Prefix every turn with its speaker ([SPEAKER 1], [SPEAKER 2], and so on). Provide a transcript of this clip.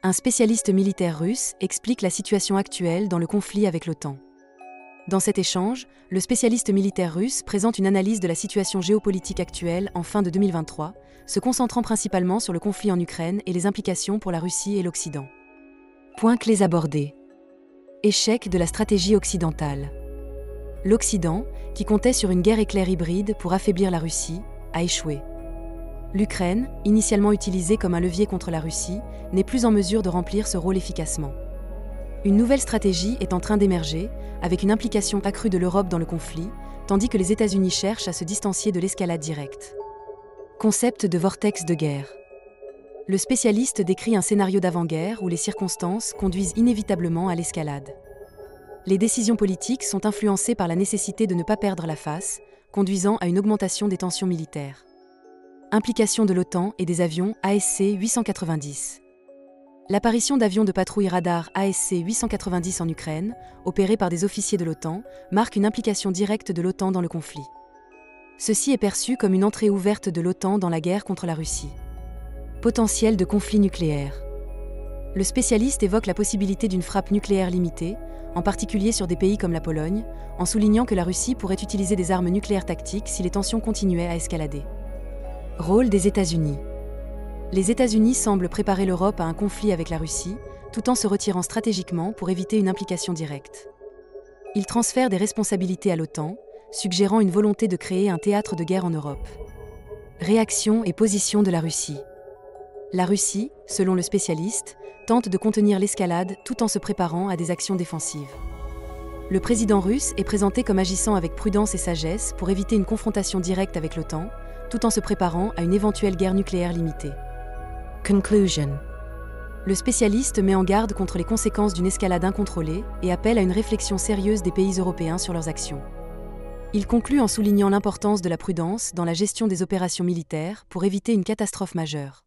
[SPEAKER 1] Un spécialiste militaire russe explique la situation actuelle dans le conflit avec l'OTAN. Dans cet échange, le spécialiste militaire russe présente une analyse de la situation géopolitique actuelle en fin de 2023, se concentrant principalement sur le conflit en Ukraine et les implications pour la Russie et l'Occident. Points clés abordés. Échec de la stratégie occidentale. L'Occident, qui comptait sur une guerre éclair hybride pour affaiblir la Russie, a échoué. L'Ukraine, initialement utilisée comme un levier contre la Russie, n'est plus en mesure de remplir ce rôle efficacement. Une nouvelle stratégie est en train d'émerger, avec une implication accrue de l'Europe dans le conflit, tandis que les États-Unis cherchent à se distancier de l'escalade directe. Concept de vortex de guerre. Le spécialiste décrit un scénario d'avant-guerre où les circonstances conduisent inévitablement à l'escalade. Les décisions politiques sont influencées par la nécessité de ne pas perdre la face, conduisant à une augmentation des tensions militaires. Implication de l'OTAN et des avions ASC-890. L'apparition d'avions de patrouille radar ASC-890 en Ukraine, opérés par des officiers de l'OTAN, marque une implication directe de l'OTAN dans le conflit. Ceci est perçu comme une entrée ouverte de l'OTAN dans la guerre contre la Russie. Potentiel de conflit nucléaire. Le spécialiste évoque la possibilité d'une frappe nucléaire limitée, en particulier sur des pays comme la Pologne, en soulignant que la Russie pourrait utiliser des armes nucléaires tactiques si les tensions continuaient à escalader. Rôle des États-Unis. Les États-Unis semblent préparer l'Europe à un conflit avec la Russie, tout en se retirant stratégiquement pour éviter une implication directe. Ils transfèrent des responsabilités à l'OTAN, suggérant une volonté de créer un théâtre de guerre en Europe. Réaction et position de la Russie. La Russie, selon le spécialiste, tente de contenir l'escalade tout en se préparant à des actions défensives. Le président russe est présenté comme agissant avec prudence et sagesse pour éviter une confrontation directe avec l'OTAN, tout en se préparant à une éventuelle guerre nucléaire limitée. Conclusion. Le spécialiste met en garde contre les conséquences d'une escalade incontrôlée et appelle à une réflexion sérieuse des pays européens sur leurs actions. Il conclut en soulignant l'importance de la prudence dans la gestion des opérations militaires pour éviter une catastrophe majeure.